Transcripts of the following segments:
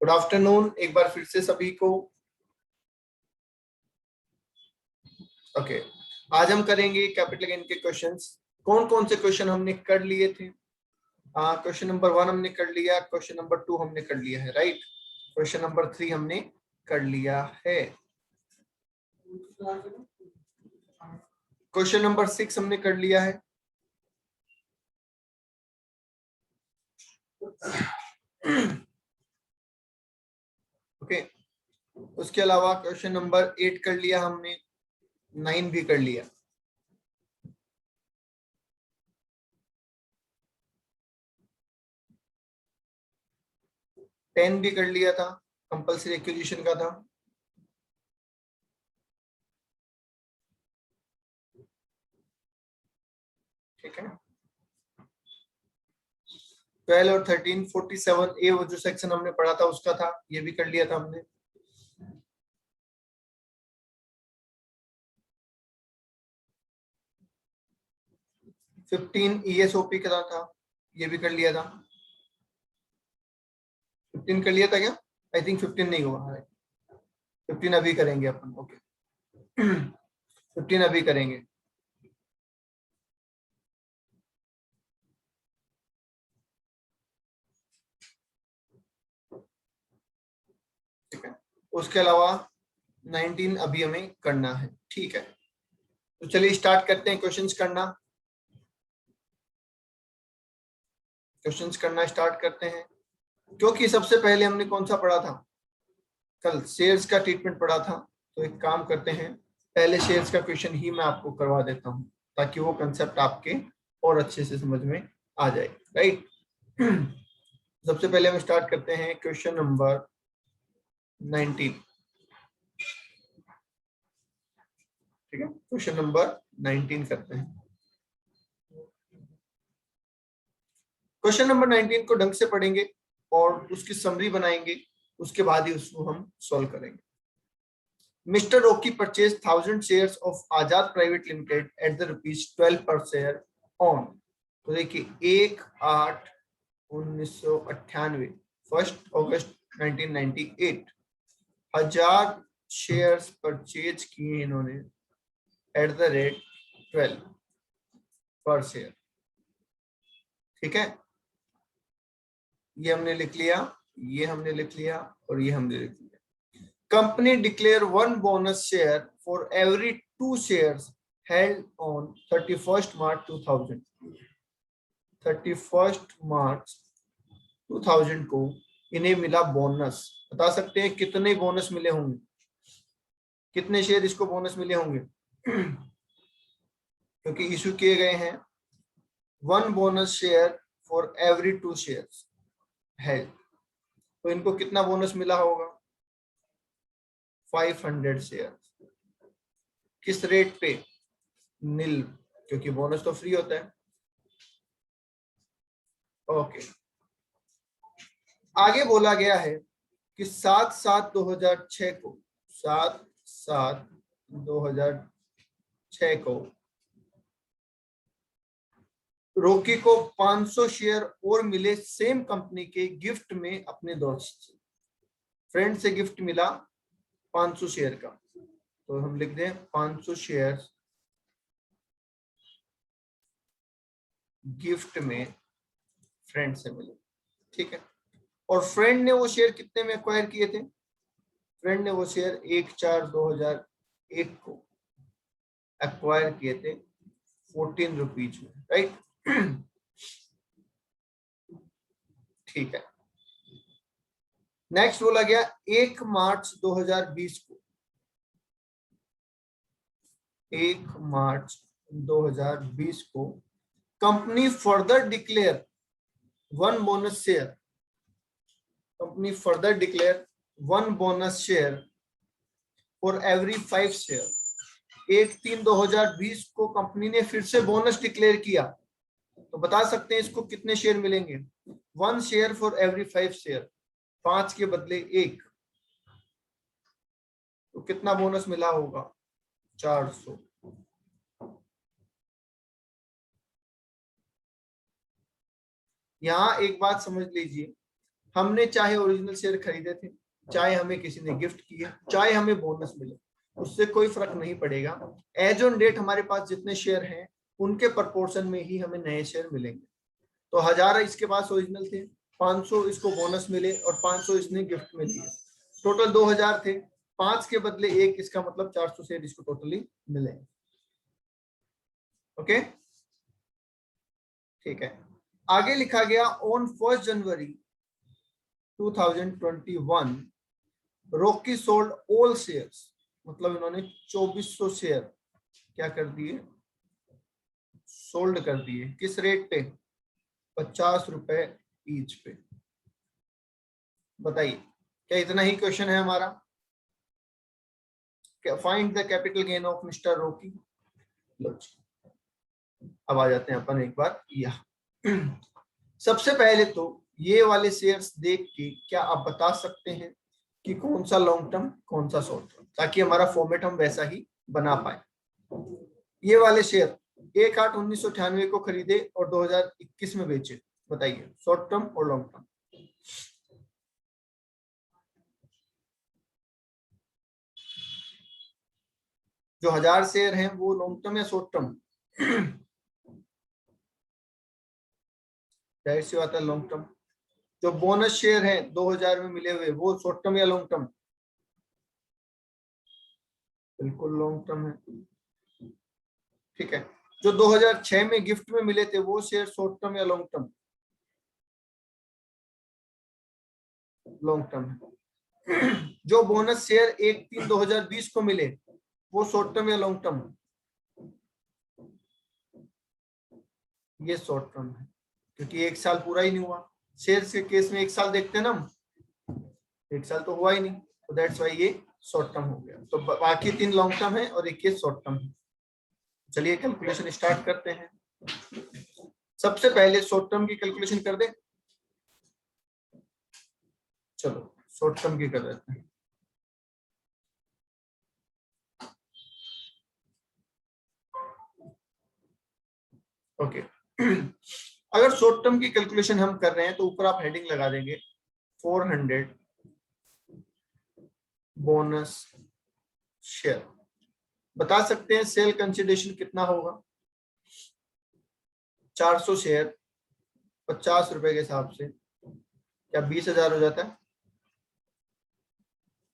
Good afternoon एक बार फिर से सभी को। ओके, आज हम करेंगे कैपिटल गेन के क्वेश्चंस। कौन कौन से क्वेश्चन हमने कर लिए थे? क्वेश्चन नंबर 1 हमने कर लिया, क्वेश्चन नंबर 2 हमने कर लिया है, राइट। क्वेश्चन नंबर 3 हमने कर लिया है, क्वेश्चन नंबर 6 हमने कर लिया है। ओके, उसके अलावा क्वेश्चन नंबर 8 कर लिया हमने, 9 भी कर लिया। टेन भी कर लिया था, कंपल्सरी एक्विजिशन का था। ठीक है, 12 और 13, 47A वो जो सेक्शन हमने पढ़ा था उसका था, ये भी कर लिया था हमने। फिफ्टीन ESOP का था, ये भी कर लिया था। 15 कर लिया था क्या? आई थिंक 15 नहीं हुआ, 15 अभी करेंगे अपन। ओके, 15 अभी करेंगे। ठीक है, उसके अलावा 19 अभी हमें करना है। ठीक है, तो चलिए स्टार्ट करते हैं क्वेश्चंस करना। क्वेश्चंस करना स्टार्ट करते हैं, क्योंकि सबसे पहले हमने कौन सा पढ़ा था? कल शेयर्स का ट्रीटमेंट पढ़ा था। तो एक काम करते हैं, पहले शेयर्स का क्वेश्चन ही मैं आपको करवा देता हूं, ताकि वो कंसेप्ट आपके और अच्छे से समझ में आ जाए, राइट। सबसे पहले हम स्टार्ट करते हैं क्वेश्चन नंबर 19। ठीक है, क्वेश्चन नंबर 19 करते हैं। क्वेश्चन नंबर 19 को ढंग से पढ़ेंगे और उसकी समरी बनाएंगे, उसके बाद ही उसको हम सॉल्व करेंगे। Mister Rocky purchase 1000 shares of Azad private limited at the ₹12 per share on. तो देखिए 1/8/1998, 1 अगस्त 1998, 1000 शेयर्स परचेज किए इन्होंने at the rate 12 per share. ठीक है, ये हमने लिख लिया, ये हमने लिख लिया और ये हमने लिख लिया। Company declare 1 bonus share for every 2 shares held on 31 मार्च 2000। 31 मार्च 2000 को इन्हें मिला बोनस। बता सकते हैं कितने बोनस मिले होंगे? कितने शेयर इसको बोनस मिले होंगे? क्योंकि इशू किए गए हैं 1 bonus share for every 2 shares है, तो इनको कितना बोनस मिला होगा? 500 शेयर। किस रेट पे? नील, क्योंकि बोनस तो फ्री होता है। ओके, आगे बोला गया है कि 7/7/2006 को 7/7/2006 को रॉकी को 500 शेयर और मिले सेम कंपनी के गिफ्ट में अपने दोस्त से। फ्रेंड से गिफ्ट मिला 500 शेयर का, तो हम लिख दें 500 शेयर गिफ्ट में फ्रेंड से मिले। ठीक है, और फ्रेंड ने वो शेयर कितने में एक्वायर किए थे? फ्रेंड ने वो शेयर 1/4/2001 को एक्वायर किए थे 14 रुपीज में, राइट। ठीक है, नेक्स्ट बोला गया 1 मार्च 2020 को, 1 मार्च 2020 को company further declare 1 bonus share. Company further declare 1 bonus share for every 5 share. 1/3/2020 को कंपनी ने फिर से बोनस डिक्लेयर किया, तो बता सकते हैं इसको कितने शेयर मिलेंगे? 1 शेयर फॉर एवरी 5 शेयर, 5 के बदले 1, तो कितना बोनस मिला होगा? 400। यहां एक बात समझ लीजिए, हमने चाहे ओरिजिनल शेयर खरीदे थे, चाहे हमें किसी ने गिफ्ट किए, चाहे हमें बोनस मिले, उससे कोई फर्क नहीं पड़ेगा। एज ऑन डेट हमारे पास जितने शेयर हैं उनके प्रपोर्शन में ही हमें नए शेयर मिलेंगे। तो 1000 इसके पास ओरिजिनल थे, 500 इसको बोनस मिले और 500 इसने गिफ्ट में दिए, टोटल 2000 थे। 5 के बदले 1, इसका मतलब 400 शेयर इसको टोटली मिले। ओके, ठीक है। आगे लिखा गया on 1 January 2021 Rocky sold all shares, मतलब इन्होंने 2400 शेयर क्या कर दिए, सोल्ड कर दिए। किस रेट पे? 50 रुपए ईच पे। बताइए, क्या इतना ही क्वेश्चन है हमारा? Find the capital gain of mister Rocky. अब आ जाते हैं अपन एक बार यहाँ। सबसे पहले तो ये वाले शेयर्स देख के क्या आप बता सकते हैं कि कौन सा लॉन्ग टर्म कौन सा शॉर्ट टर्म, ताकि हमारा फॉर्मेट हम वैसा ही बना पाए। ये वाले शेयर 1/8/1998 को खरीदे और 2021 में बेचे, बताइए शॉर्ट टर्म और लॉन्ग टर्म। जो 1000 शेयर हैं वो लॉन्ग टर्म या शॉर्ट टर्म? जाहिर सी बात है लॉन्ग टर्म। जो बोनस शेयर हैं 2000 में मिले हुए, वो शॉर्ट टर्म या लॉन्ग टर्म? बिल्कुल लॉन्ग टर्म है। ठीक है। जो 2006 में गिफ्ट में मिले थे वो शेयर शॉर्ट टर्म या लॉन्ग टर्म? लॉन्ग टर्म है। जो बोनस शेयर 1/3/2020 को मिले वो शॉर्ट टर्म या लॉन्ग टर्म? ये शॉर्ट टर्म है, क्योंकि 1 साल पूरा ही नहीं हुआ। शेयर्स के केस में 1 साल देखते हैं ना हम, 1 साल तो हुआ ही नहीं, तो दैट्स वाई ये शॉर्ट टर्म हो गया। तो बाकी 3 लॉन्ग टर्म है और 1 शॉर्ट टर्म है। चलिए कैलकुलेशन स्टार्ट करते हैं। सबसे पहले शॉर्ट टर्म की कैलकुलेशन कर दे। चलो शॉर्ट टर्म की कर देते हैं। ओके। अगर शॉर्ट टर्म की कैलकुलेशन हम कर रहे हैं तो ऊपर आप हेडिंग लगा देंगे 400 बोनस शेयर। बता सकते हैं सेल कंसिडरेशन कितना होगा? 400 शेयर 50 रुपए के हिसाब से क्या 20,000 हो जाता है?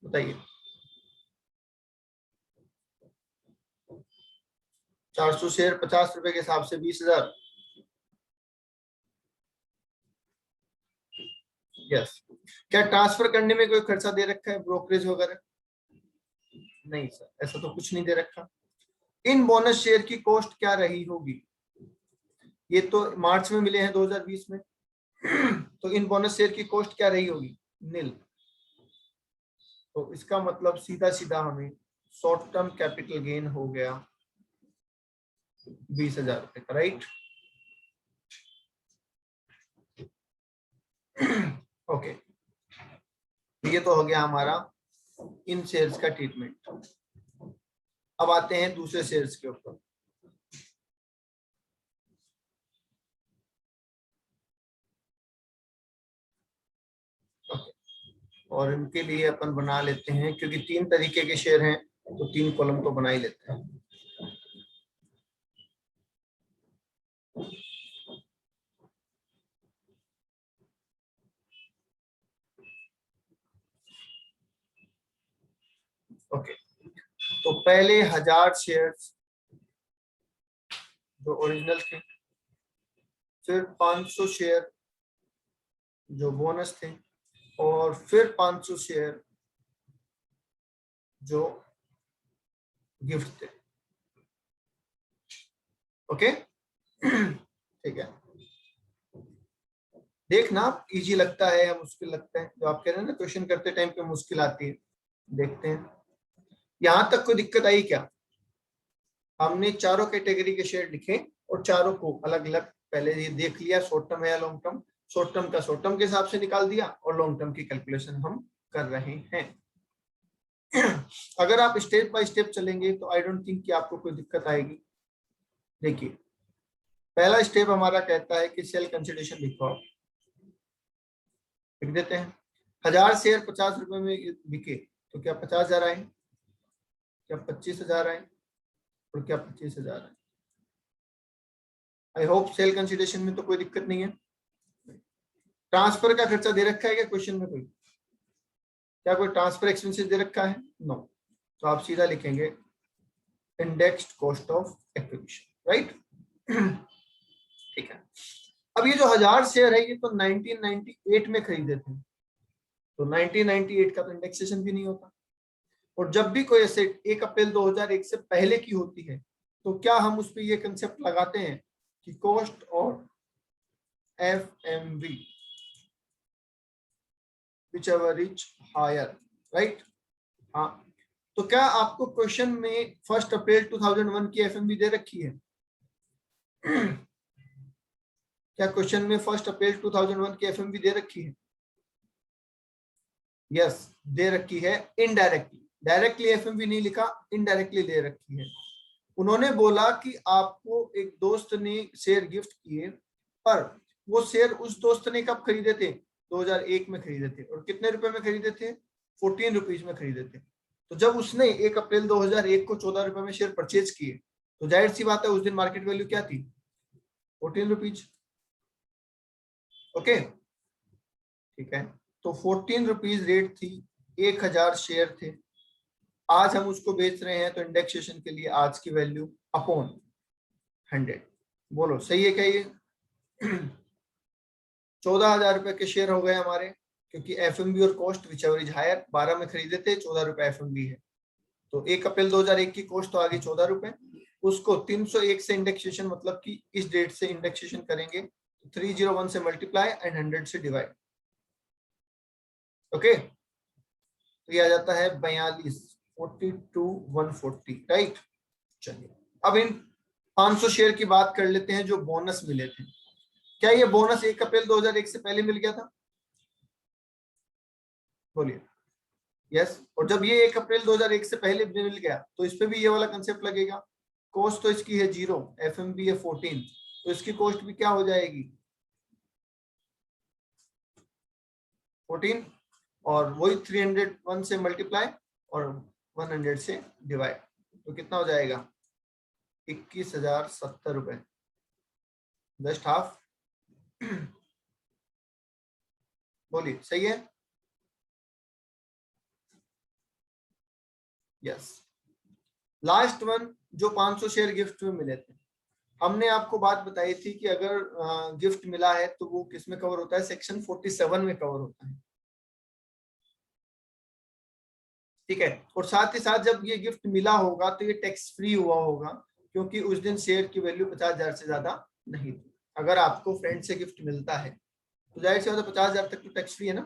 बताइए। 400 शेयर 50 रुपए के हिसाब से 20,000। यस। क्या ट्रांसफर करने में कोई खर्चा दे रखा है, ब्रोकरेज वगैरह? नहीं सर, ऐसा तो कुछ नहीं दे रखा। इन बोनस शेयर की कॉस्ट क्या रही होगी? ये तो मार्च में मिले हैं 2020 में। तो इन बोनस शेयर की कॉस्ट क्या रही होगी? नील। तो इसका मतलब सीधा सीधा हमें शॉर्ट टर्म कैपिटल गेन हो गया 20,000 रुपए का, राइट? ओके, ये तो हो गया हमारा इन शेयर्स का ट्रीटमेंट। अब आते हैं दूसरे शेयर्स के ऊपर। और इनके लिए अपन बना लेते हैं, क्योंकि 3 तरीके के शेयर हैं तो 3 कॉलम तो बना ही लेते हैं। ओके, तो पहले 1000 शेयर्स जो ओरिजिनल थे, फिर 500 शेयर जो बोनस थे, और फिर 500 शेयर जो गिफ्ट थे। ओके, ठीक है। देखना इजी लगता है या मुश्किल लगता है, जो आप कह रहे हैं ना क्वेश्चन करते टाइम पे मुश्किल आती है। देखते हैं यहां तक कोई दिक्कत आई क्या? हमने चारों कैटेगरी के शेयर लिखे और चारों को अलग अलग पहले ये देख लिया, शॉर्ट टर्म है या लॉन्ग टर्म। शॉर्ट टर्म का शॉर्ट टर्म के हिसाब से निकाल दिया और लॉन्ग टर्म की कैलकुलेशन हम कर रहे हैं। अगर आप स्टेप बाय स्टेप चलेंगे तो आई डोंट थिंक कि आपको कोई दिक्कत आएगी। देखिए, पहला स्टेप हमारा कहता है कि सेल कंसिडरेशन लिखो आप। लिख देते हैं 1000 शेयर 50 रुपए में बिके तो क्या 50,000 आए, क्या 25,000 आए और क्या 25,000 आए। आई होप सेल कंसिडरेशन में तो कोई दिक्कत नहीं है। ट्रांसफर का खर्चा दे रखा है क्या क्वेश्चन में कोई, क्या कोई ट्रांसफर एक्सपेंसेस दे रखा है? नो। तो आप सीधा लिखेंगे indexed cost of acquisition, right. ठीक है। अब ये जो 1000 शेयर है ये तो 1998 में खरीदे थे, तो 1998 का तो इंडेक्सेशन भी नहीं होता। और जब भी कोई एसेट 1 अप्रैल 2001 से पहले की होती है तो क्या हम उस पर ये कंसेप्ट लगाते हैं कि कॉस्ट और FMV whichever is higher, right? हाँ, तो क्या आपको क्वेश्चन में 1 अप्रैल 2001 की FMV दे रखी है? क्या क्वेश्चन में 1 अप्रैल 2001 की FMV दे रखी है? यस, दे रखी है इनडायरेक्टली। डायरेक्टली FMV नहीं लिखा, इनडायरेक्टली दे रखी है। उन्होंने बोला कि आपको एक दोस्त ने शेयर गिफ्ट किए, पर वो शेयर उस दोस्त ने कब खरीदे थे? 2001 में खरीदे थे। और कितने रुपए में खरीदे थे? 14 रुपीज में खरीदे थे। तो जब उसने 1 अप्रैल 2001 को 14 रुपए में शेयर परचेज किए तो जाहिर सी बात है उस दिन मार्केट वैल्यू क्या थी? 14 रुपीज। ओके, ठीक है। तो 14 रुपीज रेट थी, 1000 शेयर थे। आज हम उसको बेच रहे हैं तो इंडेक्सेशन के लिए आज की वैल्यू अपॉन 100। बोलो सही है क्या ये? 14,000 रुपए के शेयर हो गए हमारे, क्योंकि FMV और cost whichever is higher. 12 में खरीदे थे, 14 रुपए FMV है, तो 1 अप्रैल 2001 की कॉस्ट तो आ गई 14 रुपए। उसको 301 से इंडेक्सेशन मतलब कि इस डेट से इंडेक्सेशन करेंगे, 301 से मल्टीप्लाई एंड 100 से डिवाइड। ओके, तो ये आ जाता है 42, 42,140, राइट। चलिए अब इन 500 शेयर की बात कर लेते हैं जो बोनस मिले थे। क्या ये बोनस 1 अप्रैल 2001 से पहले मिल गया था? बोलिए। यस। और जब ये 1 अप्रैल 2001 से पहले मिल गया तो इस पे भी ये वाला कंसेप्ट लगेगा। कॉस्ट तो इसकी है 0, FMV है 14, तो इसकी कॉस्ट भी क्या हो जाएगी? 14, और वही 301 से मल्टीप्लाई और 100 से डिवाइड, तो कितना हो जाएगा? 21,070 रुपए, जस्ट हाफ। बोलिए सही है? यस। लास्ट वन जो 500 शेयर गिफ्ट में मिले थे, हमने आपको बात बताई थी कि अगर गिफ्ट मिला है तो वो किस में कवर होता है? सेक्शन 47 में कवर होता है, ठीक है। और साथ ही साथ जब ये गिफ्ट मिला होगा तो ये टैक्स फ्री हुआ होगा, क्योंकि उस दिन शेयर की वैल्यू 50,000 से ज्यादा नहीं थी। अगर आपको फ्रेंड से गिफ्ट मिलता है तो जाहिर सी बात है 50,000 तक तो टैक्स फ्री है ना,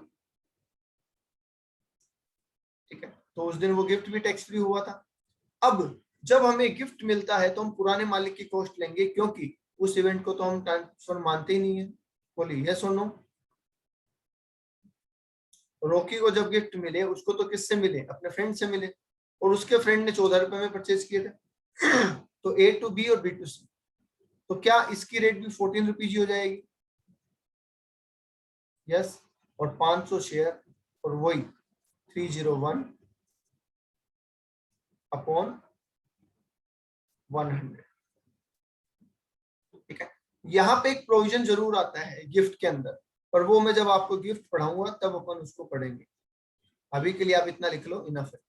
ठीक है। तो उस दिन वो गिफ्ट भी टैक्स फ्री हुआ था। अब जब हमें गिफ्ट मिलता है तो हम पुराने मालिक की कॉस्ट लेंगे, क्योंकि उस इवेंट को तो हम ट्रांसफर मानते ही नहीं है। बोलिए यस और नो। रॉकी को जब गिफ्ट मिले उसको तो किससे मिले? अपने फ्रेंड से मिले, और उसके फ्रेंड ने 14 रुपए में परचेज किए थे। तो A to B और B to C, तो क्या इसकी रेट भी 14 रुपीज ही हो जाएगी? यस। और 500 शेयर और वही 301 अपॉन 100, ठीक है। यहाँ पे एक प्रोविजन जरूर आता है गिफ्ट के अंदर, पर वो मैं जब आपको गिफ्ट पढ़ाऊंगा तब अपन उसको पढ़ेंगे। अभी के लिए आप इतना लिख लो, इनफ है।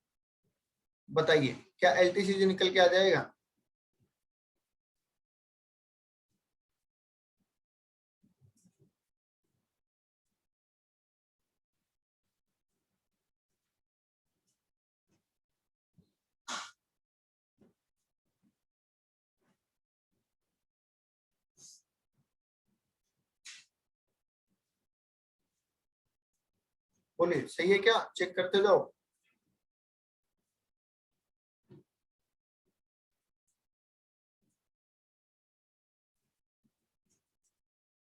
बताइए क्या LTCG निकल के आ जाएगा? बोलिए सही है क्या? चेक करते जाओ।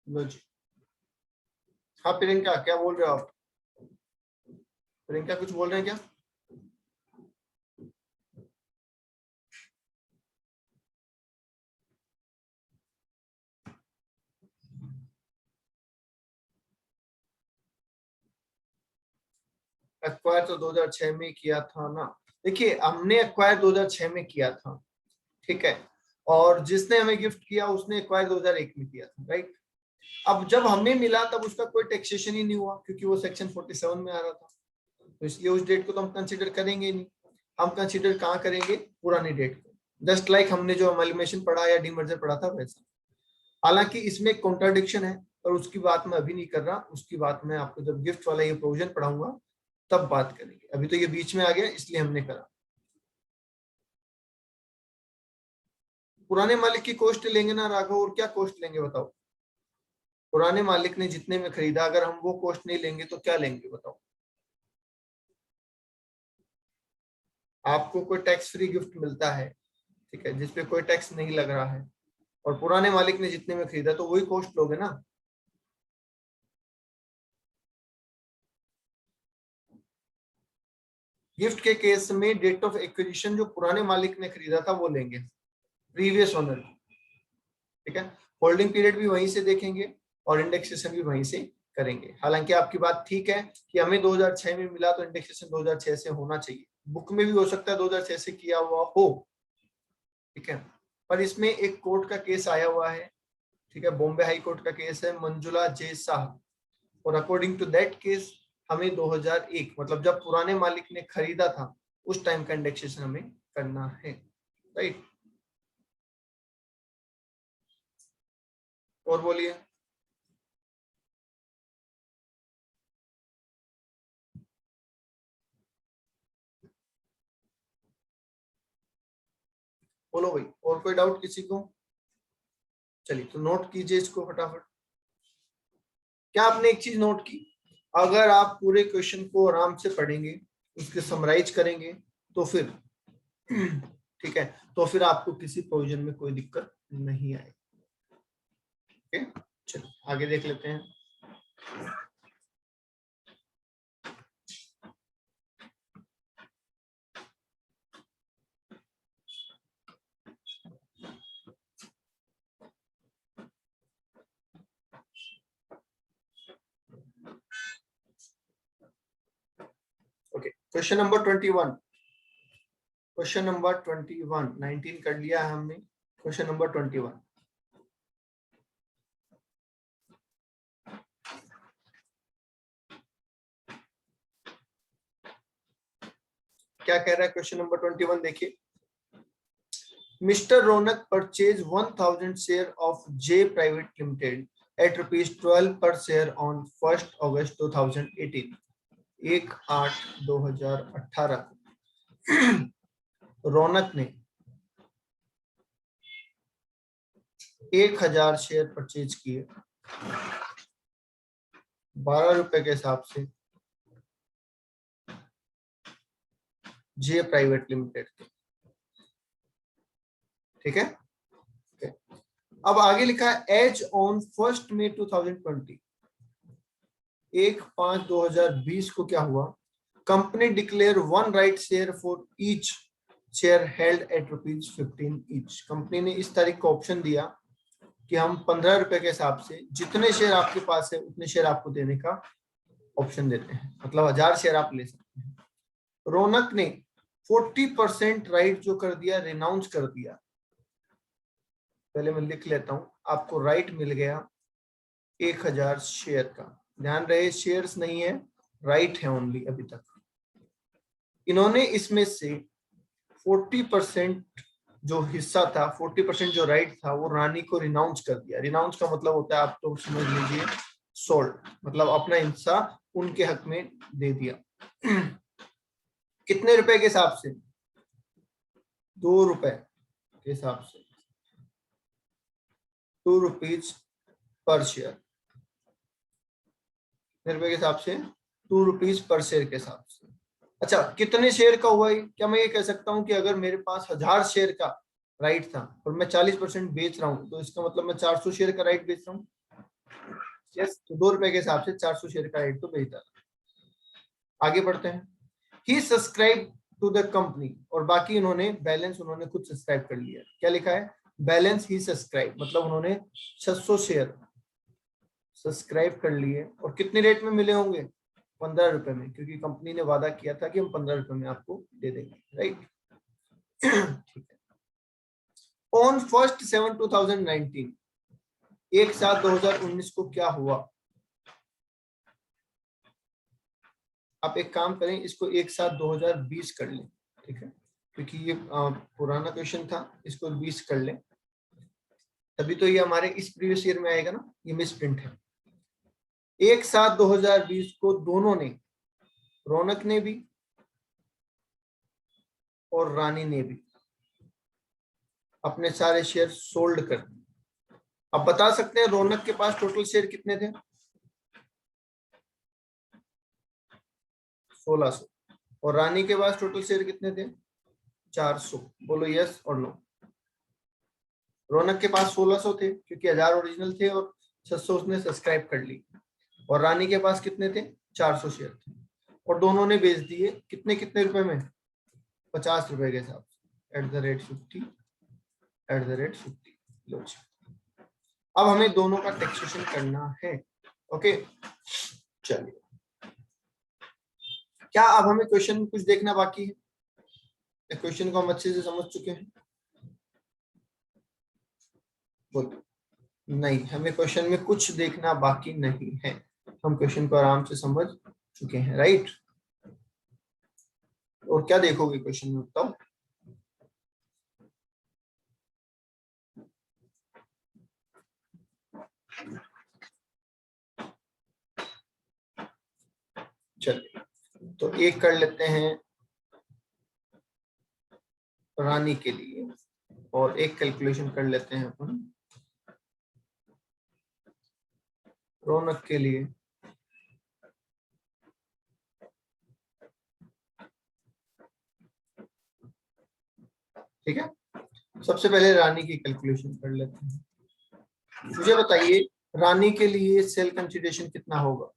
लो जी। हाँ प्रियंका, क्या बोल रहे हो आप? प्रियंका कुछ बोल रहे हैं क्या? एक्वायर तो 2006 में किया था ना। देखिए हमने एक्वायर 2006 में किया था, ठीक है, और जिसने हमें गिफ्ट किया उसने एक्वायर 2001 में किया था, राइट। अब जब हमें मिला तब उसका कोई टैक्सेशन ही नहीं हुआ क्योंकि वो सेक्शन 47 में आ रहा था, तो इसलिए उस डेट को तो हम कंसीडर करेंगे ही नहीं। हम कंसीडर कहाँ करेंगे, पुरानी डेट को, जस्ट लाइक हमने जो अमलमेशन पढ़ा या डीमर्जर पढ़ा था वैसा। हालांकि इसमें एक कॉन्ट्राडिक्शन है और उसकी बात मैं अभी नहीं कर रहा, उसकी बात मैं आपको जब गिफ्ट वाला ये प्रोविजन पढ़ाऊंगा तब बात करेंगे। अभी तो ये बीच में आ गया इसलिए हमने करा। पुराने मालिक की कॉस्ट लेंगे ना राघव, और क्या कॉस्ट लेंगे बताओ। पुराने मालिक ने जितने में खरीदा अगर हम वो कॉस्ट नहीं लेंगे तो क्या लेंगे बताओ। आपको कोई टैक्स फ्री गिफ्ट मिलता है, ठीक है, जिसपे कोई टैक्स नहीं लग रहा है, और पुराने मालिक ने जितने में खरीदा तो वही कॉस्ट लोगे ना। गिफ्ट के केस में डेट ऑफ एक्विजिशन जो पुराने मालिक ने खरीदा था वो लेंगे, प्रीवियस ओनर, ठीक है। होल्डिंग पीरियड भी वहीं से देखेंगे और इंडेक्सेशन भी वहीं से करेंगे। हालांकि आपकी बात ठीक है कि हमें 2006 में मिला तो इंडेक्सेशन 2006 से होना चाहिए, बुक में भी हो सकता है 2006 से किया हुआ हो, ठीक है। पर इसमें एक कोर्ट का केस आया हुआ है, ठीक है, बॉम्बे हाई कोर्ट का केस है मंजुला जे शाह, और अकॉर्डिंग टू दैट केस हमें 2001 मतलब जब पुराने मालिक ने खरीदा था उस टाइम का इंडेक्सेशन हमें करना है, राइट। और बोलिए। बोलो भाई, और कोई डाउट किसी को। चलिए तो नोट कीजिए इसको फटाफट। क्या आपने एक चीज नोट की, अगर आप पूरे क्वेश्चन को आराम से पढ़ेंगे, उसके समराइज करेंगे तो फिर ठीक है, तो फिर आपको किसी प्रोविजन में कोई दिक्कत नहीं आएगी। ओके, चलो आगे देख लेते हैं। Okay, question number 21। Question number 21, 19 कर लिया है हमने, क्वेश्चन नंबर 21। क्या कह रहा है क्वेश्चन नंबर 21, देखिए। Mister Raunak purchase 1000 share of J private limited at ₹12 per share on 1 अगस्त 2018, 1/8/2018 को रौनक ने 1000 शेयर परचेज किए 12 रुपए के हिसाब से जे प्राइवेट लिमिटेड के, ठीक है। अब आगे लिखा है एज ऑन 1 मई 2020, 1/5/2020 को क्या हुआ, company declare 1 right share for each share held at ₹15 each. Company ने इस तारीख को ऑप्शन दिया कि हम 15 रुपए के हिसाब से जितने शेयर आपके पास है उतने शेयर आपको देने का ऑप्शन देते हैं, मतलब 1000 शेयर आप ले सकते हैं। रौनक ने 40% राइट जो कर दिया, रिनाउंस कर दिया। पहले मैं लिख लेता हूं, आपको राइट मिल गया 1000 शेयर का, ध्यान रहे शेयर्स नहीं है, राइट है ओनली अभी तक। इन्होंने इसमें से 40% जो हिस्सा था, 40% जो राइट था वो रानी को रिनाउंस कर दिया। रिनाउंस का मतलब होता है, आप तो समझ लीजिए, सोल्ड, मतलब अपना हिस्सा उनके हक में दे दिया। कितने रुपए के हिसाब से, 2 रुपए के हिसाब से, ₹2 पर शेयर, कितने रुपए के हिसाब से, ₹2 पर शेयर के हिसाब से। अच्छा, कितने शेयर का हुआ ये, क्या मैं ये कह सकता हूँ कि अगर मेरे पास 1000 शेयर का राइट था और मैं 40% बेच रहा हूँ तो इसका मतलब मैं 400 शेयर का राइट बेच रहा हूँ। यस, तो 2 रुपए के हिसाब से 400 शेयर का राइट तो बेचता था। आगे बढ़ते हैं। ही सब्सक्राइब टू द कंपनी, और बाकी इन्होंने बैलेंस उन्होंने खुद सब्सक्राइब कर लिया। क्या लिखा है, बैलेंस ही सब्सक्राइब, मतलब उन्होंने 600 शेयर सब्सक्राइब कर लिए, और कितने रेट में मिले होंगे, 15 रुपए में, क्योंकि कंपनी ने वादा किया था कि हम 15 रुपए में आपको दे देंगे, राइट। ठीक है। ऑन 1st 7 2019, 1/7/2019 को क्या हुआ? आप एक काम करें, इसको 1/7/2020 कर लें, ठीक है, क्योंकि ये पुराना क्वेश्चन था, इसको 20 कर लें, तभी तो ये हमारे इस प्रीवियस ईयर में आएगा ना, ये मिस प्रिंट है। 1/7/2020 को दोनों ने, रौनक ने भी और रानी ने भी, अपने सारे शेयर सोल्ड कर दिए। अब बता सकते हैं रौनक के पास टोटल शेयर कितने थे? 1600। और रानी के पास टोटल शेयर कितने थे? 400। बोलो यस और नो। रौनक के पास 1600 थे क्योंकि 1000 ओरिजिनल थे और 600 उसने सब्सक्राइब कर ली। और रानी के पास कितने थे? 400 शेयर थे। और दोनों ने बेच दिए कितने कितने रुपए में? 50 रुपए के हिसाब से, @50 @50। लो जी। अब हमें दोनों का टैक्सेशन करना है। ओके, चलिए। क्या अब हमें क्वेश्चन कुछ देखना बाकी है? क्वेश्चन को हम अच्छे से समझ चुके हैं? बोलो। नहीं, हमें क्वेश्चन में कुछ देखना बाकी नहीं है, हम क्वेश्चन को आराम से समझ चुके हैं, राइट। और क्या देखोगे क्वेश्चन में, बताओ। चलिए, तो एक कर लेते हैं रानी के लिए और एक कैलकुलेशन कर लेते हैं अपन रौनक के लिए। ठीक है, सबसे पहले रानी की कैलकुलेशन कर लेते हैं। मुझे बताइए रानी के लिए सेल कंसिडरेशन कितना होगा?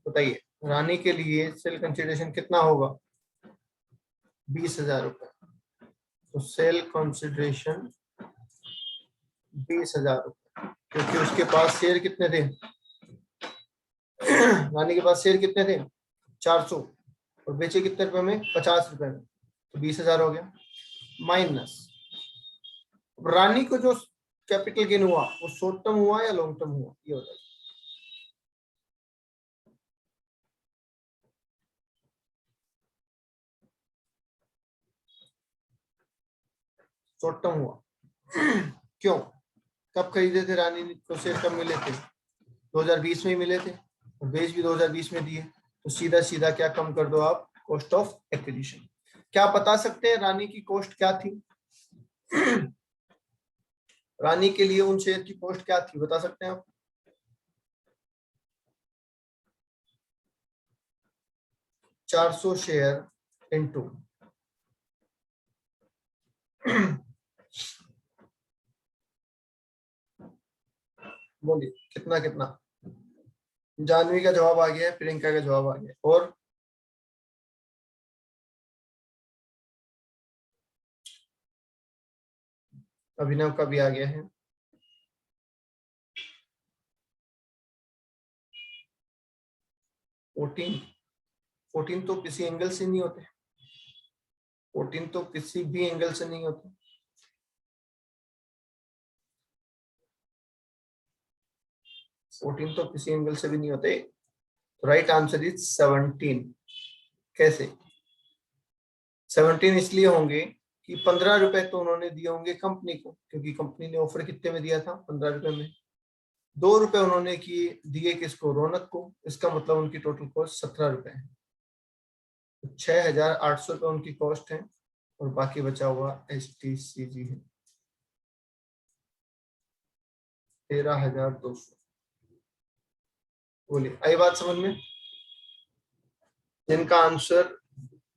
बताइए, रानी के लिए सेल कंसिडरेशन कितना होगा? 20,000 रुपए। तो सेल कंसिडरेशन 20,000 रुपए, क्योंकि उसके पास शेयर कितने थे? रानी के पास शेयर कितने थे? 400। और बेचे कितने रुपए में? 50 रुपए में। तो 20,000 हो गया। माइनस रानी को जो कैपिटल गेन हुआ वो शॉर्ट टर्म हुआ या लॉन्ग टर्म हुआ, ये बताइए। शॉर्ट टर्म हुआ। क्यों? कब खरीदे थे रानी को शेयर, कब मिले थे? 2020 में ही मिले थे और बेच भी 2020 में दिए। तो सीधा सीधा क्या कम कर दो आप? Cost of acquisition. क्या बता सकते हैं रानी की कॉस्ट क्या थी? रानी के लिए उन शेयर की कॉस्ट क्या थी, बता सकते हैं आप? 400 शेयर इनटू बोलिए कितना कितना? जानवी का जवाब आ गया है, प्रियंका का जवाब आ गया, और अभिनव का भी आ गया है। 14 तो किसी एंगल से नहीं होते, 14 तो किसी भी एंगल से नहीं होते। 14 तो किसी एंगल से भी नहीं होते। Right answer is 17। कैसे 17 इसलिए होंगे कि 15 रुपए तो उन्होंने दिए होंगे कंपनी को, क्योंकि कंपनी ने ऑफर कितने में दिया था? 15 रुपए में। 2 रुपए उन्होंने दिए किसको? रौनक को। इसका मतलब उनकी टोटल कॉस्ट 17 रुपए है। तो 6,800 रुपए उनकी कॉस्ट है और बाकी बचा हुआ STCG है 13,200। बोलिए, आई बात समझ में? जिनका आंसर,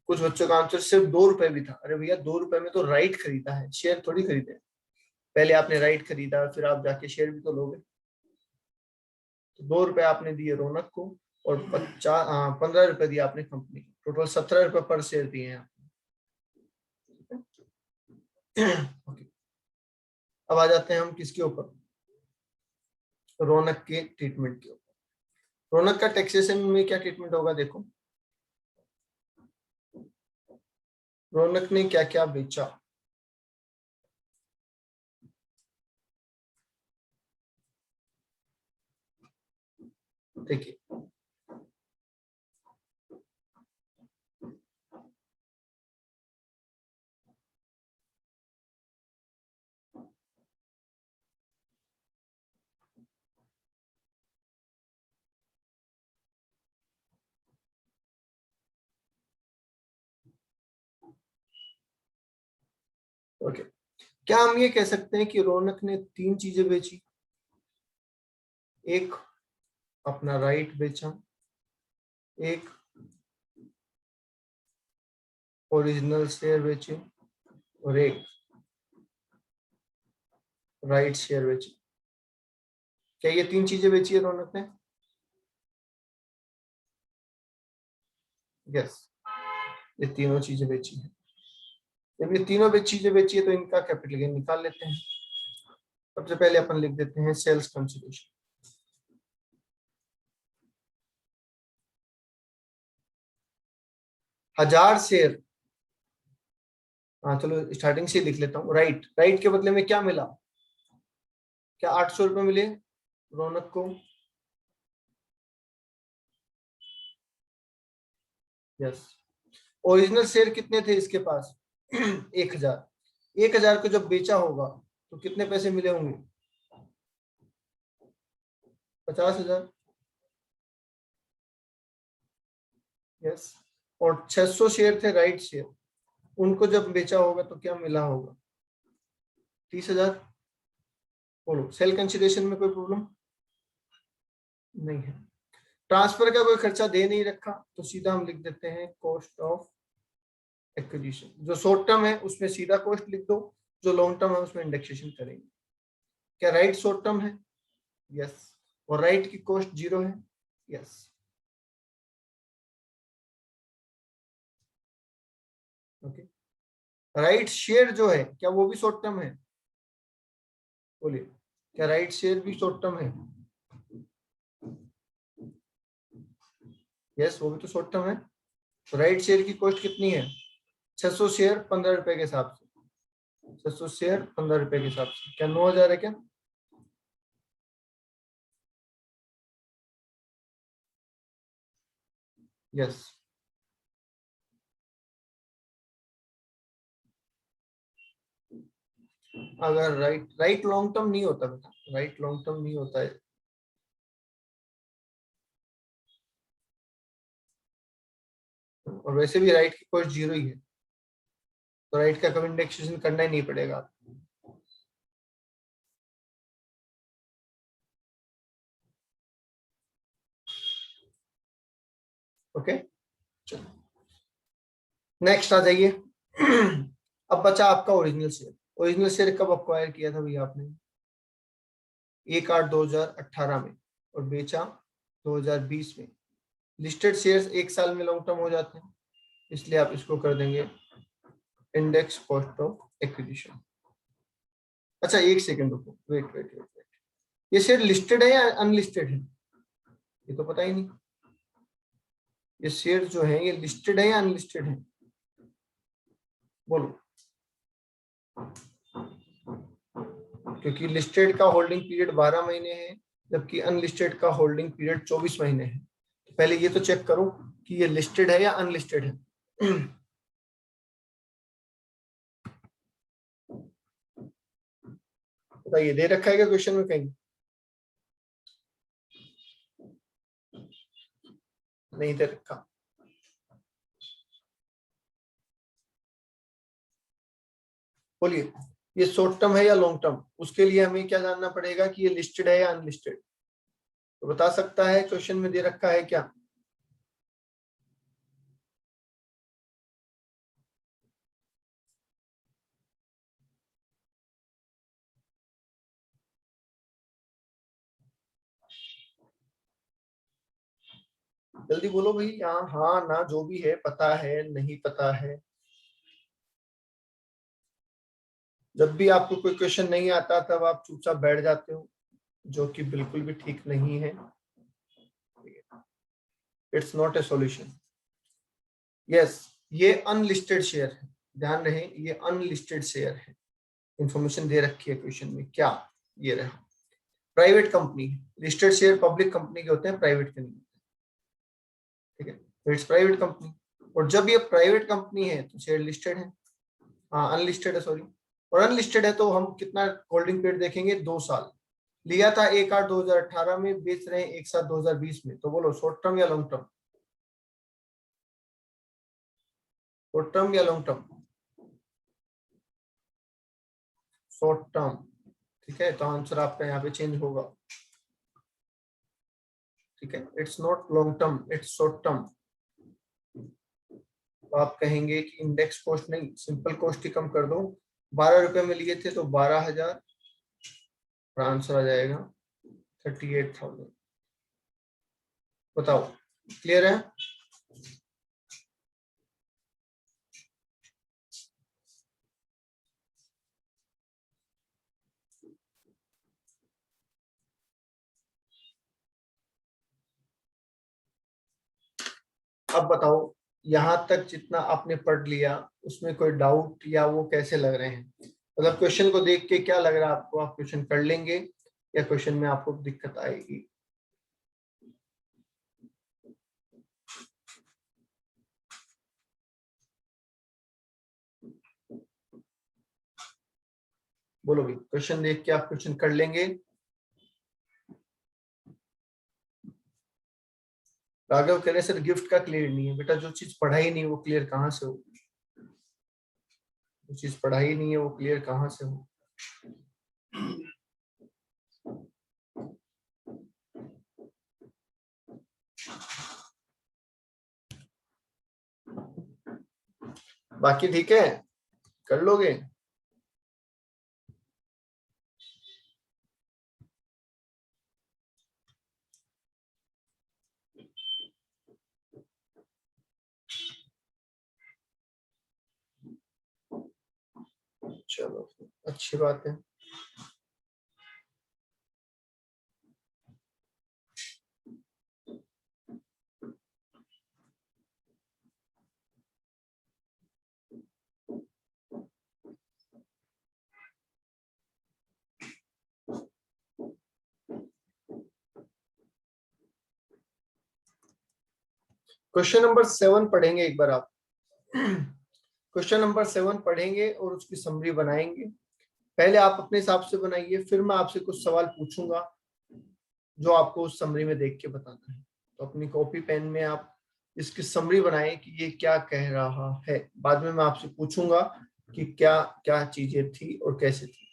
कुछ बच्चों का आंसर सिर्फ 2 रुपए भी था। अरे भैया 2 रुपए में तो राइट खरीदा है, शेयर थोड़ी खरीदे। पहले आपने राइट खरीदा, फिर आप जाके शेयर भी तो लोगे। तो 2 रुपए आपने दिए रौनक को और 15 रुपए दिया आपने कंपनी को, टोटल 17 रुपए पर शेयर दिए हैं ओके। अब आ जाते हैं हम किसके ऊपर, रौनक के ट्रीटमेंट के ऊपर। रौनक का टैक्सेशन में क्या ट्रीटमेंट होगा, देखो रौनक ने क्या क्या बेचा। देखिए ओके, क्या हम ये कह सकते हैं कि रौनक ने 3 चीजें बेची। एक अपना राइट बेचा, एक ओरिजिनल शेयर बेचे, और एक राइट शेयर बेचे। क्या ये 3 चीजें बेची है रौनक ने? यस, ये तीनों चीजें बेची है। जब ये तीनों चीजें बेची है तो इनका कैपिटल गेन निकाल लेते हैं। सबसे पहले अपन लिख देते हैं सेल्स कंसिडरेशन। हजार शेयर, हाँ चलो स्टार्टिंग से लिख लेता हूँ। राइट, राइट के बदले में क्या मिला, क्या 800 रुपए मिले रौनक को? यस। ओरिजिनल शेयर कितने थे इसके पास 1000। 1000 को जब बेचा होगा तो कितने पैसे मिले होंगे? 50,000। यस। और 600 शेयर थे राइट शेयर, उनको जब बेचा होगा तो क्या मिला होगा? 30,000। बोलो, सेल कैंसिलेशन में कोई प्रॉब्लम नहीं है। ट्रांसफर का कोई खर्चा दे नहीं रखा तो सीधा हम लिख देते हैं कॉस्ट ऑफ एक्विजिशन। जो शॉर्ट टर्म है उसमें सीधा कॉस्ट लिख दो, जो लॉन्ग टर्म है उसमें इंडेक्सेशन करेंगे। क्या राइट शॉर्ट टर्म है? यस। और राइट की कॉस्ट 0 है? यस। ओके। राइट शेयर जो है क्या वो भी शॉर्ट टर्म है? बोलिए, क्या राइट शेयर भी शॉर्ट टर्म है? यस, वो भी तो शॉर्ट टर्म है। तो राइट शेयर की कॉस्ट कितनी है? 600 शेयर 15 रुपए के हिसाब से, 600 शेयर 15 रुपए के हिसाब से क्या 9,000 है क्या? यस। अगर राइट, राइट लॉन्ग टर्म नहीं होता बेटा, राइट लॉन्ग टर्म नहीं होता है। और वैसे भी राइट की कॉस्ट 0 ही है, तो राइट का कभी इंडेक्सेशन करना ही नहीं पड़ेगा। ओके, चलो नेक्स्ट आ जाइए अब बचा आपका ओरिजिनल शेयर। ओरिजिनल शेयर कब अक्वायर किया था भैया आपने? 1/8/2018 में, और बेचा 2020 में। लिस्टेड शेयर्स 1 साल में लॉन्ग टर्म हो जाते हैं, इसलिए आप इसको कर देंगे इंडेक्स कॉस्ट ऑफ एक्विजिशन। अच्छा एक सेकंड रुको, वेट वेट वेट वेट, ये शेयर लिस्टेड है या अनलिस्टेड है? ये तो पता ही नहीं। ये शेयर जो है ये लिस्टेड है या अनलिस्टेड है? बोलो। क्योंकि लिस्टेड का होल्डिंग पीरियड 12 महीने है, जबकि अनलिस्टेड का होल्डिंग पीरियड 24 महीने है। तो पहले ये तो चेक करो कि ये लिस्टेड है या अनलिस्टेड है बताइए, दे रखा है क्या क्वेश्चन में कहीं? नहीं दे रखा। बोलिए, ये शॉर्ट टर्म है या लॉन्ग टर्म? उसके लिए हमें क्या जानना पड़ेगा कि ये लिस्टेड है या अनलिस्टेड। तो बता सकता है, क्वेश्चन में दे रखा है क्या? जल्दी बोलो भाई, यहाँ हाँ ना जो भी है, पता है नहीं पता है। जब भी आपको कोई क्वेश्चन नहीं आता तब आप चुपचाप बैठ जाते हो, जो कि बिल्कुल भी ठीक नहीं है। It's not a solution. Yes, ये अनलिस्टेड शेयर है, ध्यान रहे ये अनलिस्टेड शेयर है। इंफॉर्मेशन दे रखी है क्वेश्चन में, क्या ये रहा private company. Listed share public company के होते हैं, प्राइवेट के नहीं। ठीक है, तो इट्स प्राइवेट कंपनी, और जब ये प्राइवेट कंपनी है तो शेयर लिस्टेड है, हाँ अनलिस्टेड है सॉरी। और अनलिस्टेड है तो हम कितना होल्डिंग पीरियड देखेंगे, 2 साल। लिया था 1/8/2018 में, बेच रहे हैं 1/7/2020 में, तो बोलो शॉर्ट टर्म या लॉन्ग टर्म? शॉर्ट टर्म या लॉन्ग टर्म? Short term. ठीक है, तो आंसर आपका यहाँ पे चेंज होगा। ठीक है, it's not long term, it's short term. तो आप कहेंगे कि इंडेक्स कॉस्ट नहीं, सिंपल कॉस्ट ही कम कर दो। 12 रुपए में लिए थे तो 12,000, आंसर आ जाएगा 38,000। बताओ, क्लियर है? अब बताओ, यहाँ तक जितना आपने पढ़ लिया उसमें कोई डाउट या वो कैसे लग रहे हैं? मतलब क्वेश्चन को देख के क्या लग रहा है आपको, आप क्वेश्चन कर लेंगे या क्वेश्चन में आपको दिक्कत आएगी? बोलो भाई, क्वेश्चन देख के आप क्वेश्चन कर लेंगे? राघव कह रहे सर गिफ्ट का क्लियर नहीं है। बेटा जो चीज पढ़ा ही नहीं वो क्लियर कहाँ से होगी? जो चीज पढ़ा ही नहीं है वो क्लियर कहाँ से हो? बाकी ठीक है, कर लोगे? चलो अच्छी बात है। क्वेश्चन नंबर 7 पढ़ेंगे एक बार आप। क्वेश्चन नंबर 7 पढ़ेंगे और उसकी समरी बनाएंगे। पहले आप अपने हिसाब से बनाइए, फिर मैं आपसे कुछ सवाल पूछूंगा जो आपको उस समरी में देख के बताना है। तो अपनी कॉपी पेन में आप इसकी समरी बनाएं कि ये क्या कह रहा है। बाद में मैं आपसे पूछूंगा कि क्या क्या चीजें थी और कैसे थी।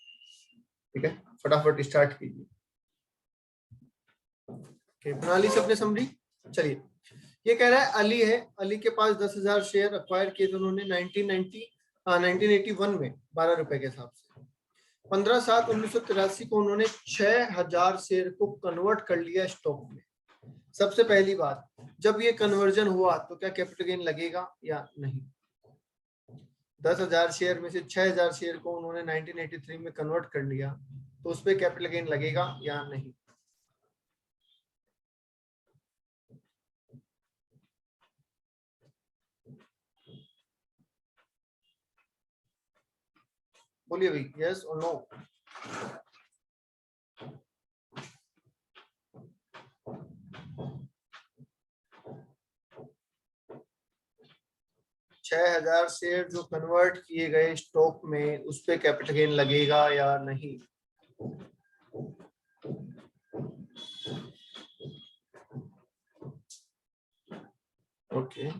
ठीक है, फटाफट स्टार्ट कीजिए। बना ली सबने समरी? चलिए, ये कह रहा है अली है, अली के पास 10,000 शेयर अक्वायर किए थे उन्होंने 1981 में 12 रुपए के हिसाब से। 15/7/1983 को उन्होंने 6,000 शेयर को कन्वर्ट कर लिया स्टॉक में। सबसे पहली बात, जब ये कन्वर्जन हुआ तो क्या कैपिटल गेन लगेगा या नहीं? 10,000 शेयर में से 6,000 शेयर को उन्होंने 1983 में कन्वर्ट कर लिया, तो उस पर कैपिटल गेन लगेगा या नहीं? बोलिए भाई, यस और नो? 6,000 शेयर जो कन्वर्ट किए गए स्टॉक में, उस पे कैपिटल गेन लगेगा या नहीं? ओके,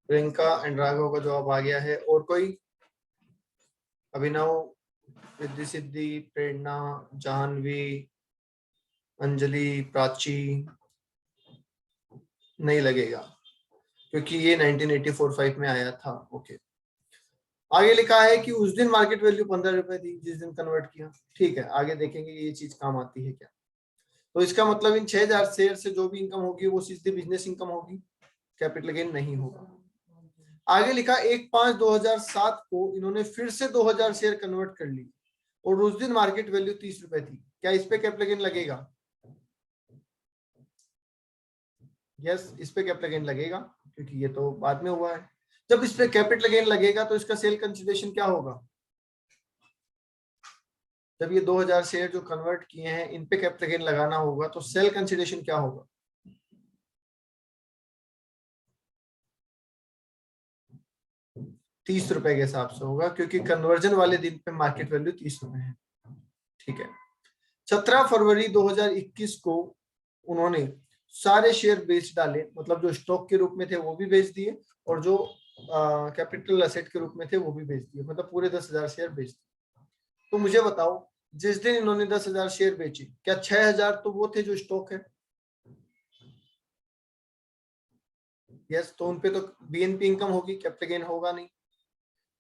प्रियंका एंड राघव का जवाब आ गया है। और कोई? अभिनव, रिद्धि सिद्धि, प्रेरणा, जाह्नवी, अंजलि, प्राची? नहीं लगेगा क्योंकि ये 1984-5 में आया था। ओके, आगे लिखा है कि उस दिन मार्केट वैल्यू 15 रुपए थी जिस दिन कन्वर्ट किया। ठीक है, आगे देखेंगे ये चीज काम आती है क्या। तो इसका मतलब इन 6000 शेयर से जो भी इनकम होगी वो सीधे बिजनेस इनकम होगी, कैपिटल गेन नहीं होगा। आगे लिखा 1/5/2007 को इन्होंने फिर से 2000 शेयर कन्वर्ट कर ली और उस दिन मार्केट वैल्यू 30 रुपए थी, क्या इस पे कैपिटल गेन लगेगा? यस, इस पे कैपिटल गेन लगेगा क्योंकि ये तो बाद में हुआ है। जब इस पे कैपिटल गेन लगेगा तो इसका सेल कंसिडरेशन क्या होगा? जब ये 2000 शेयर जो कन्वर्ट किए हैं इन पे कैपिटल गेन लगाना होगा तो सेल कंसिडरेशन क्या होगा? 30 रुपए के हिसाब से होगा क्योंकि कन्वर्जन वाले दिन पे मार्केट वैल्यू 30 रुपए है। ठीक है। 17 फरवरी 2021 को उन्होंने सारे शेयर बेच डाले, मतलब जो स्टॉक के रूप में थे वो भी बेच दिए और जो कैपिटल एसेट के रूप में थे वो भी बेच दिए, मतलब पूरे 10,000 शेयर बेच दिए। तो मुझे बताओ, जिस दिन इन्होंने 10,000 शेयर बेचे, क्या 6,000 तो वो थे जो स्टॉक है? यस, तो उनपे तो बीएनपी इनकम होगी, कैपिटल गेन होगा नहीं।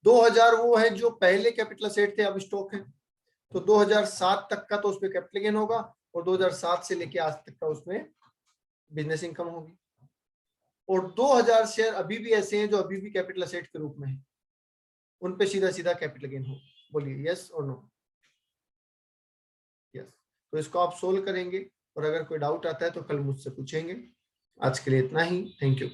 2000 वो है जो पहले कैपिटल एसेट थे अब स्टॉक है, तो 2007 तक का तो उसमें कैपिटल गेन होगा और 2007 से लेके आज तक का उसमें बिजनेस इनकम होगी। और 2000 शेयर अभी भी ऐसे हैं जो अभी भी कैपिटल एसेट के रूप में है, उन पे सीधा सीधा कैपिटल गेन हो। बोलिए यस और नो? यस। तो इसको आप सोल्व करेंगे और अगर कोई डाउट आता है तो कल मुझसे पूछेंगे। आज के लिए इतना ही, थैंक यू।